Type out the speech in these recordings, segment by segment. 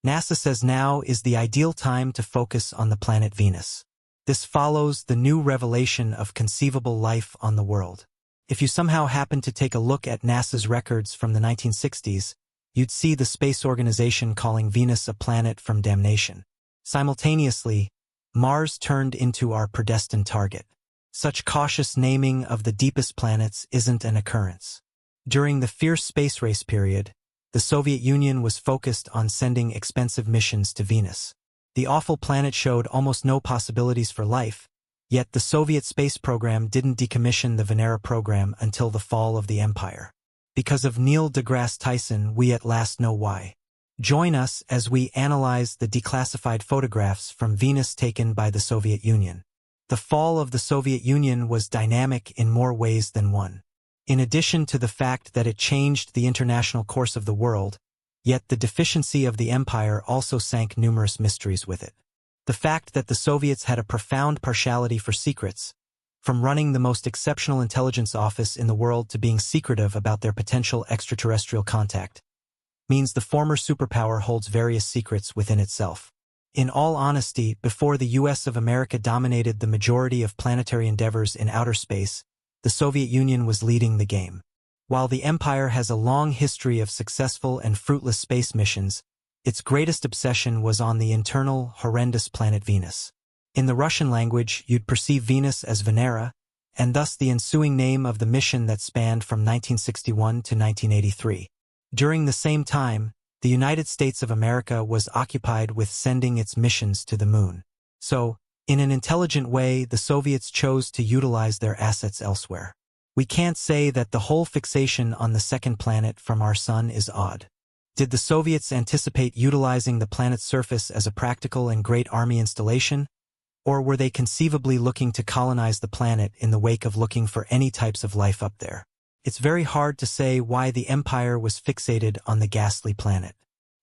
NASA says now is the ideal time to focus on the planet Venus. This follows the new revelation of conceivable life on the world. If you somehow happen to take a look at NASA's records from the 1960s, you'd see the space organization calling Venus a planet from damnation. Simultaneously, Mars turned into our predestined target. Such cautious naming of the deepest planets isn't an occurrence. During the fierce space race period, the Soviet Union was focused on sending expensive missions to Venus. The awful planet showed almost no possibilities for life, yet the Soviet space program didn't decommission the Venera program until the fall of the empire. Because of Neil deGrasse Tyson, we at last know why. Join us as we analyze the declassified photographs from Venus taken by the Soviet Union. The fall of the Soviet Union was dynamic in more ways than one. In addition to the fact that it changed the international course of the world, yet the deficiency of the empire also sank numerous mysteries with it. The fact that the Soviets had a profound partiality for secrets, from running the most exceptional intelligence office in the world to being secretive about their potential extraterrestrial contact, means the former superpower holds various secrets within itself. In all honesty, before the US of America dominated the majority of planetary endeavors in outer space, the Soviet Union was leading the game. While the empire has a long history of successful and fruitless space missions, its greatest obsession was on the internal, horrendous planet Venus. In the Russian language, you'd perceive Venus as Venera, and thus the ensuing name of the mission that spanned from 1961 to 1983. During the same time, the United States of America was occupied with sending its missions to the moon. So, in an intelligent way, the Soviets chose to utilize their assets elsewhere. We can't say that the whole fixation on the second planet from our sun is odd. Did the Soviets anticipate utilizing the planet's surface as a practical and great army installation? Or were they conceivably looking to colonize the planet in the wake of looking for any types of life up there? It's very hard to say why the empire was fixated on the ghastly planet.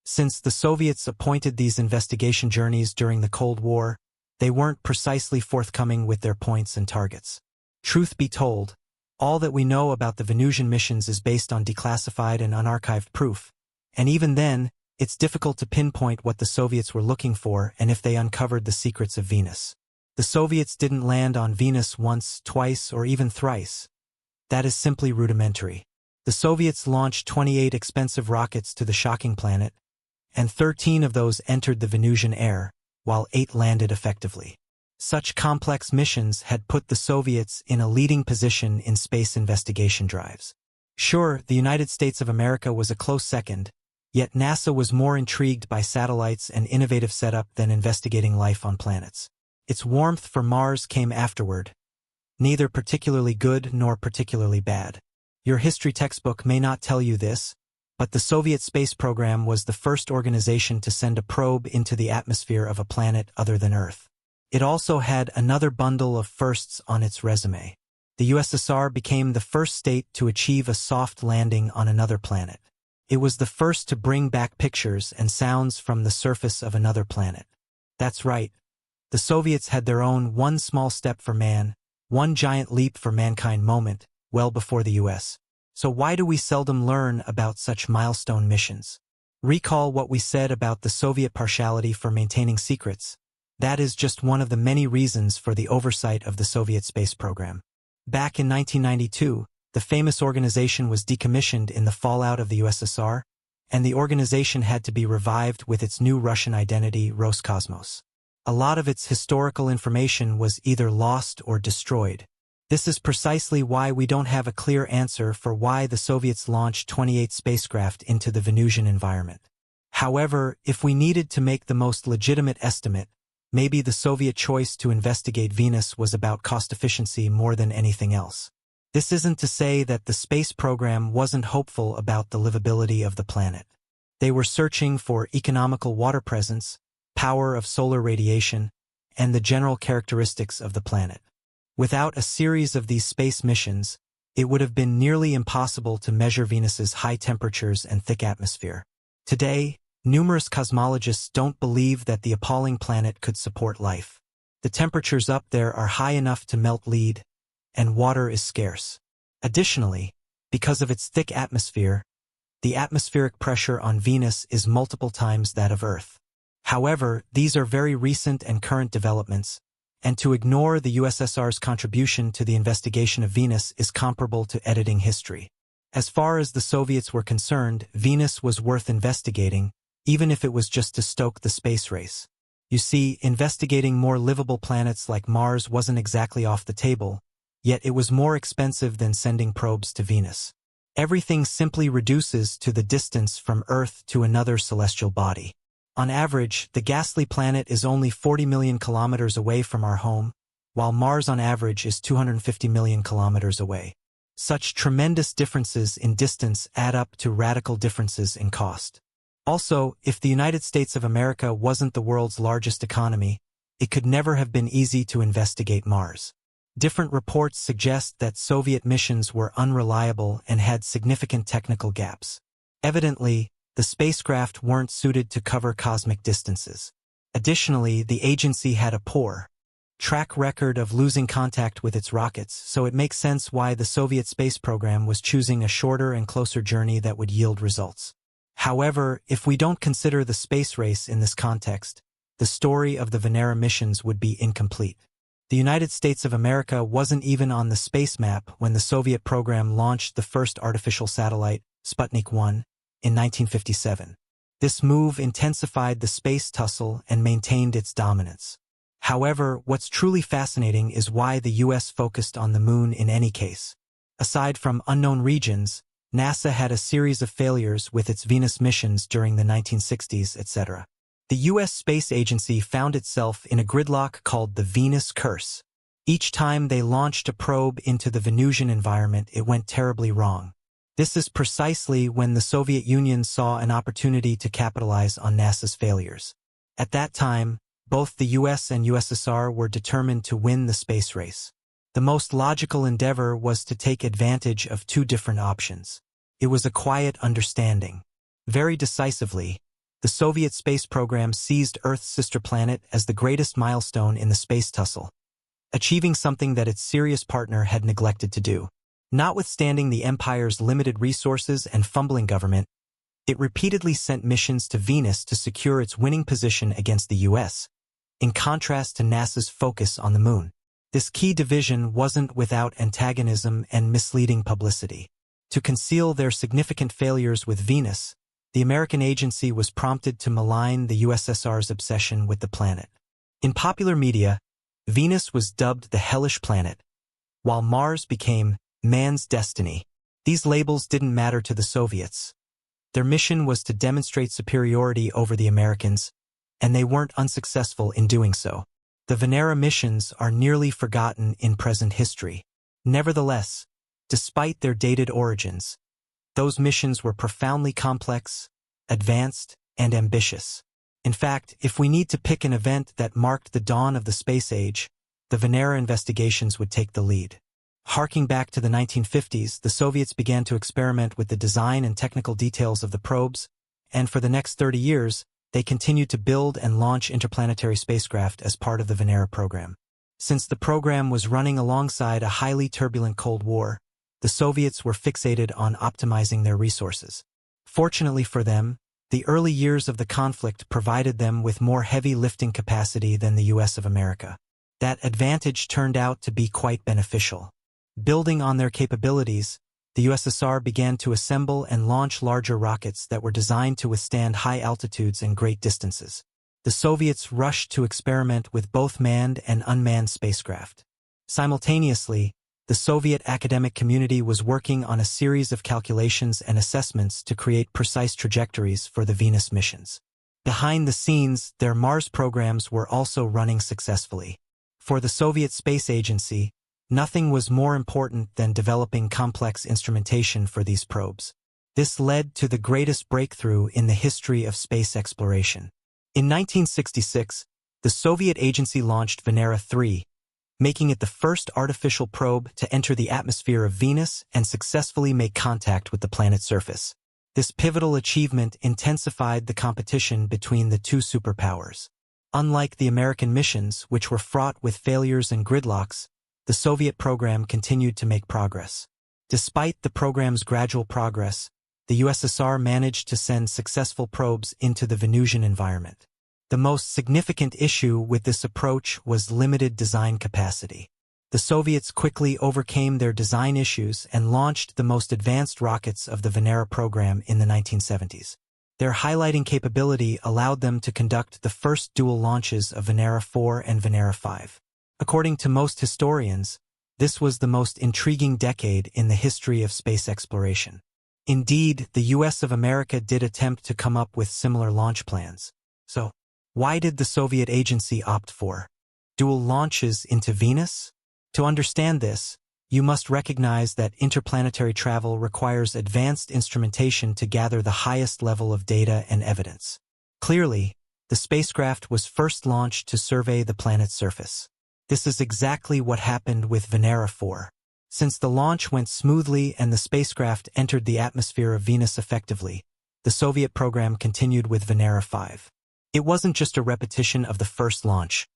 Since the Soviets appointed these investigation journeys during the Cold War, they weren't precisely forthcoming with their points and targets. Truth be told, all that we know about the Venusian missions is based on declassified and unarchived proof, and even then, it's difficult to pinpoint what the Soviets were looking for and if they uncovered the secrets of Venus. The Soviets didn't land on Venus once, twice, or even thrice. That is simply rudimentary. The Soviets launched 28 expensive rockets to the shocking planet, and 13 of those entered the Venusian air, while 8 landed effectively. Such complex missions had put the Soviets in a leading position in space investigation drives. Sure, the United States of America was a close second, yet NASA was more intrigued by satellites and innovative setup than investigating life on planets. Its warmth for Mars came afterward, neither particularly good nor particularly bad. Your history textbook may not tell you this, but the Soviet space program was the first organization to send a probe into the atmosphere of a planet other than Earth. It also had another bundle of firsts on its resume. The USSR became the first state to achieve a soft landing on another planet. It was the first to bring back pictures and sounds from the surface of another planet. That's right. The Soviets had their own one small step for man, one giant leap for mankind moment, well before the US. So why do we seldom learn about such milestone missions? Recall what we said about the Soviet partiality for maintaining secrets. That is just one of the many reasons for the oversight of the Soviet space program. Back in 1992, the famous organization was decommissioned in the fallout of the USSR, and the organization had to be revived with its new Russian identity, Roscosmos. A lot of its historical information was either lost or destroyed. This is precisely why we don't have a clear answer for why the Soviets launched 28 spacecraft into the Venusian environment. However, if we needed to make the most legitimate estimate, maybe the Soviet choice to investigate Venus was about cost efficiency more than anything else. This isn't to say that the space program wasn't hopeful about the livability of the planet. They were searching for economical water presence, power of solar radiation, and the general characteristics of the planet. Without a series of these space missions, it would have been nearly impossible to measure Venus's high temperatures and thick atmosphere. Today, numerous cosmologists don't believe that the appalling planet could support life. The temperatures up there are high enough to melt lead, and water is scarce. Additionally, because of its thick atmosphere, The atmospheric pressure on Venus is multiple times that of Earth. However, these are very recent and current developments, and to ignore the USSR's contribution to the investigation of Venus is comparable to editing history. As far as the Soviets were concerned, Venus was worth investigating, even if it was just to stoke the space race. You see, investigating more livable planets like Mars wasn't exactly off the table, yet it was more expensive than sending probes to Venus. Everything simply reduces to the distance from Earth to another celestial body. On average, the ghastly planet is only 40 million kilometers away from our home, while Mars on average is 250 million kilometers away. Such tremendous differences in distance add up to radical differences in cost. Also, if the United States of America wasn't the world's largest economy, it could never have been easy to investigate Mars. Different reports suggest that Soviet missions were unreliable and had significant technical gaps. Evidently, the spacecraft weren't suited to cover cosmic distances. Additionally, the agency had a poor track record of losing contact with its rockets, so it makes sense why the Soviet space program was choosing a shorter and closer journey that would yield results. However, if we don't consider the space race in this context, the story of the Venera missions would be incomplete. The United States of America wasn't even on the space map when the Soviet program launched the first artificial satellite, Sputnik 1, in 1957. This move intensified the space tussle and maintained its dominance. However, what's truly fascinating is why the US focused on the Moon in any case. Aside from unknown regions, NASA had a series of failures with its Venus missions during the 1960s, etc. The U.S. Space Agency found itself in a gridlock called the Venus Curse. Each time they launched a probe into the Venusian environment, it went terribly wrong. This is precisely when the Soviet Union saw an opportunity to capitalize on NASA's failures. At that time, both the US and USSR were determined to win the space race. The most logical endeavor was to take advantage of two different options. It was a quiet understanding. Very decisively, the Soviet space program seized Earth's sister planet as the greatest milestone in the space tussle, achieving something that its serious partner had neglected to do. Notwithstanding the empire's limited resources and fumbling government, it repeatedly sent missions to Venus to secure its winning position against the US, in contrast to NASA's focus on the Moon. This key division wasn't without antagonism and misleading publicity. To conceal their significant failures with Venus, the American agency was prompted to malign the USSR's obsession with the planet. In popular media, Venus was dubbed the Hellish planet, while Mars became man's destiny. These labels didn't matter to the Soviets. Their mission was to demonstrate superiority over the Americans, and they weren't unsuccessful in doing so. The Venera missions are nearly forgotten in present history. Nevertheless, despite their dated origins, those missions were profoundly complex, advanced, and ambitious. In fact, if we need to pick an event that marked the dawn of the space age, the Venera investigations would take the lead. Harking back to the 1950s, the Soviets began to experiment with the design and technical details of the probes, and for the next 30 years, they continued to build and launch interplanetary spacecraft as part of the Venera program. Since the program was running alongside a highly turbulent Cold War, the Soviets were fixated on optimizing their resources. Fortunately for them, the early years of the conflict provided them with more heavy lifting capacity than the US of America. That advantage turned out to be quite beneficial. Building on their capabilities, the USSR began to assemble and launch larger rockets that were designed to withstand high altitudes and great distances. The Soviets rushed to experiment with both manned and unmanned spacecraft. Simultaneously, the Soviet academic community was working on a series of calculations and assessments to create precise trajectories for the Venus missions. Behind the scenes, their Mars programs were also running successfully. For the Soviet Space Agency, nothing was more important than developing complex instrumentation for these probes. This led to the greatest breakthrough in the history of space exploration. In 1966, the Soviet agency launched Venera 3, making it the first artificial probe to enter the atmosphere of Venus and successfully make contact with the planet's surface. This pivotal achievement intensified the competition between the two superpowers. Unlike the American missions, which were fraught with failures and gridlocks, the Soviet program continued to make progress. Despite the program's gradual progress, the USSR managed to send successful probes into the Venusian environment. The most significant issue with this approach was limited design capacity. The Soviets quickly overcame their design issues and launched the most advanced rockets of the Venera program in the 1970s. Their highlighting capability allowed them to conduct the first dual launches of Venera 4 and Venera 5. According to most historians, this was the most intriguing decade in the history of space exploration. Indeed, the US of America did attempt to come up with similar launch plans. So, why did the Soviet agency opt for dual launches into Venus? To understand this, you must recognize that interplanetary travel requires advanced instrumentation to gather the highest level of data and evidence. Clearly, the spacecraft was first launched to survey the planet's surface. This is exactly what happened with Venera 4. Since the launch went smoothly and the spacecraft entered the atmosphere of Venus effectively, the Soviet program continued with Venera 5. It wasn't just a repetition of the first launch.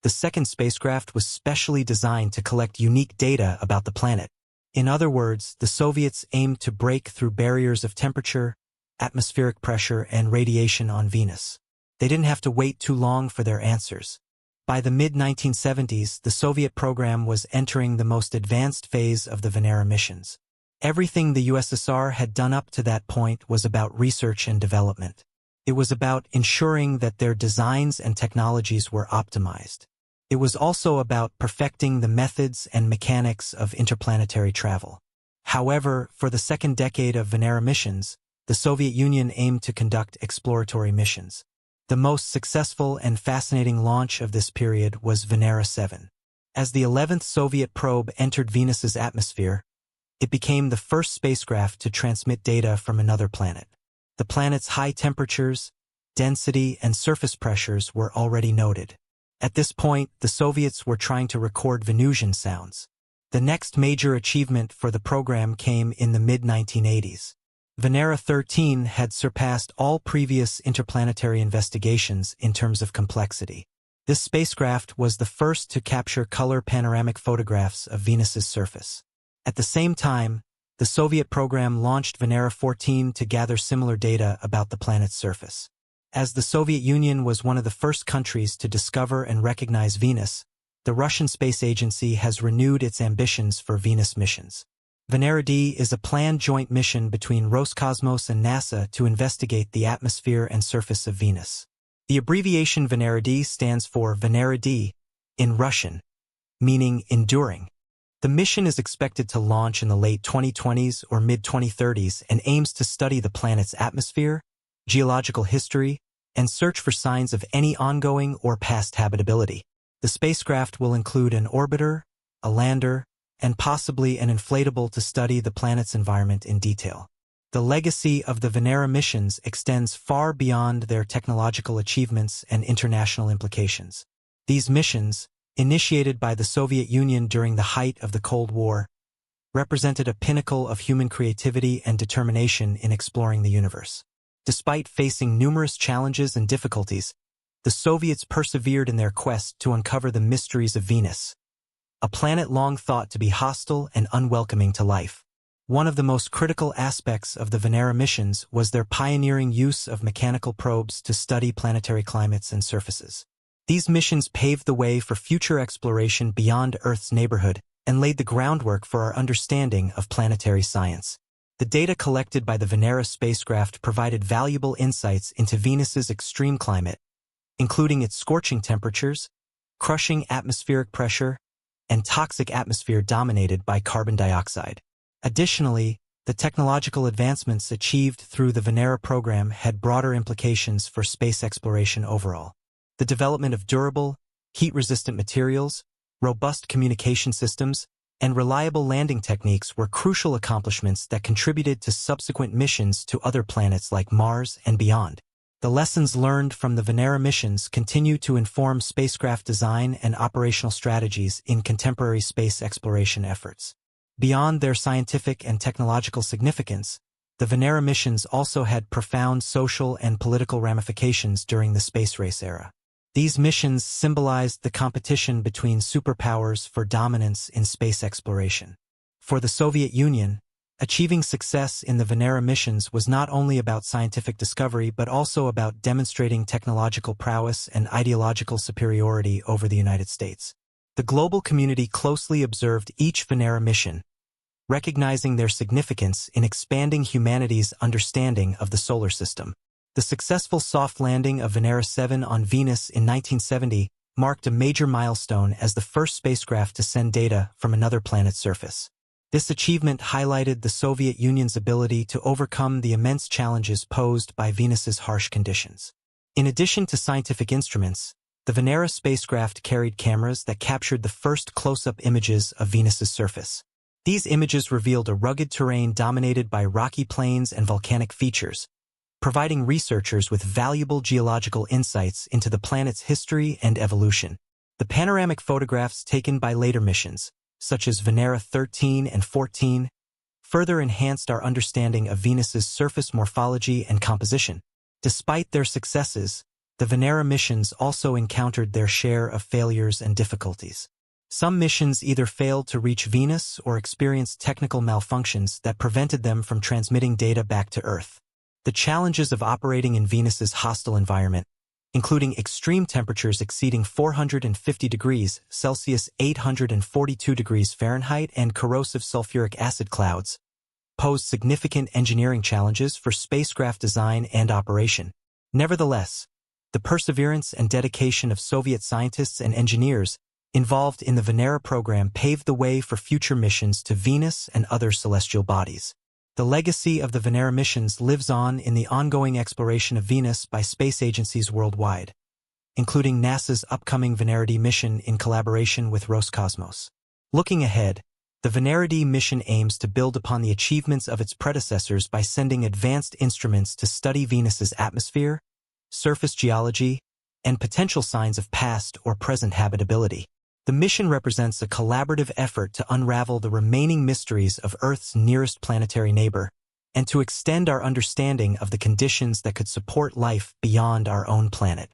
The second spacecraft was specially designed to collect unique data about the planet. In other words, the Soviets aimed to break through barriers of temperature, atmospheric pressure, and radiation on Venus. They didn't have to wait too long for their answers. By the mid-1970s, the Soviet program was entering the most advanced phase of the Venera missions. Everything the USSR had done up to that point was about research and development. It was about ensuring that their designs and technologies were optimized. It was also about perfecting the methods and mechanics of interplanetary travel. However, for the second decade of Venera missions, the Soviet Union aimed to conduct exploratory missions. The most successful and fascinating launch of this period was Venera 7. As the 11th Soviet probe entered Venus's atmosphere, it became the first spacecraft to transmit data from another planet. The planet's high temperatures, density, and surface pressures were already noted. At this point, the Soviets were trying to record Venusian sounds. The next major achievement for the program came in the mid-1980s. Venera 13 had surpassed all previous interplanetary investigations in terms of complexity. This spacecraft was the first to capture color panoramic photographs of Venus's surface. At the same time, the Soviet program launched Venera 14 to gather similar data about the planet's surface. As the Soviet Union was one of the first countries to discover and recognize Venus, the Russian Space Agency has renewed its ambitions for Venus missions. Venera D is a planned joint mission between Roscosmos and NASA to investigate the atmosphere and surface of Venus. The abbreviation Venera D stands for Venera D in Russian, meaning enduring. The mission is expected to launch in the late 2020s or mid-2030s and aims to study the planet's atmosphere, geological history, and search for signs of any ongoing or past habitability. The spacecraft will include an orbiter, a lander, and possibly an inflatable to study the planet's environment in detail. The legacy of the Venera missions extends far beyond their technological achievements and international implications. These missions, initiated by the Soviet Union during the height of the Cold War, represented a pinnacle of human creativity and determination in exploring the universe. Despite facing numerous challenges and difficulties, the Soviets persevered in their quest to uncover the mysteries of Venus, a planet long thought to be hostile and unwelcoming to life. One of the most critical aspects of the Venera missions was their pioneering use of mechanical probes to study planetary climates and surfaces. These missions paved the way for future exploration beyond Earth's neighborhood and laid the groundwork for our understanding of planetary science. The data collected by the Venera spacecraft provided valuable insights into Venus's extreme climate, including its scorching temperatures, crushing atmospheric pressure, and toxic atmosphere dominated by carbon dioxide. Additionally, the technological advancements achieved through the Venera program had broader implications for space exploration overall. The development of durable, heat-resistant materials, robust communication systems, and reliable landing techniques were crucial accomplishments that contributed to subsequent missions to other planets like Mars and beyond. The lessons learned from the Venera missions continue to inform spacecraft design and operational strategies in contemporary space exploration efforts. Beyond their scientific and technological significance, the Venera missions also had profound social and political ramifications during the space race era. These missions symbolized the competition between superpowers for dominance in space exploration. For the Soviet Union, Achieving success in the Venera missions was not only about scientific discovery but also about demonstrating technological prowess and ideological superiority over the United States. The global community closely observed each Venera mission, recognizing their significance in expanding humanity's understanding of the solar system. The successful soft landing of Venera 7 on Venus in 1970 marked a major milestone as the first spacecraft to send data from another planet's surface. This achievement highlighted the Soviet Union's ability to overcome the immense challenges posed by Venus's harsh conditions. In addition to scientific instruments, the Venera spacecraft carried cameras that captured the first close-up images of Venus's surface. These images revealed a rugged terrain dominated by rocky plains and volcanic features, providing researchers with valuable geological insights into the planet's history and evolution. The panoramic photographs taken by later missions, such as Venera 13 and 14, further enhanced our understanding of Venus's surface morphology and composition. Despite their successes, the Venera missions also encountered their share of failures and difficulties. Some missions either failed to reach Venus or experienced technical malfunctions that prevented them from transmitting data back to Earth. The challenges of operating in Venus's hostile environment, including extreme temperatures exceeding 450 degrees Celsius (842 degrees Fahrenheit) and corrosive sulfuric acid clouds, posed significant engineering challenges for spacecraft design and operation. Nevertheless, the perseverance and dedication of Soviet scientists and engineers involved in the Venera program paved the way for future missions to Venus and other celestial bodies. The legacy of the Venera missions lives on in the ongoing exploration of Venus by space agencies worldwide, including NASA's upcoming Venera D mission in collaboration with Roscosmos. Looking ahead, the Venera D mission aims to build upon the achievements of its predecessors by sending advanced instruments to study Venus's atmosphere, surface geology, and potential signs of past or present habitability. The mission represents a collaborative effort to unravel the remaining mysteries of Earth's nearest planetary neighbor, and to extend our understanding of the conditions that could support life beyond our own planet.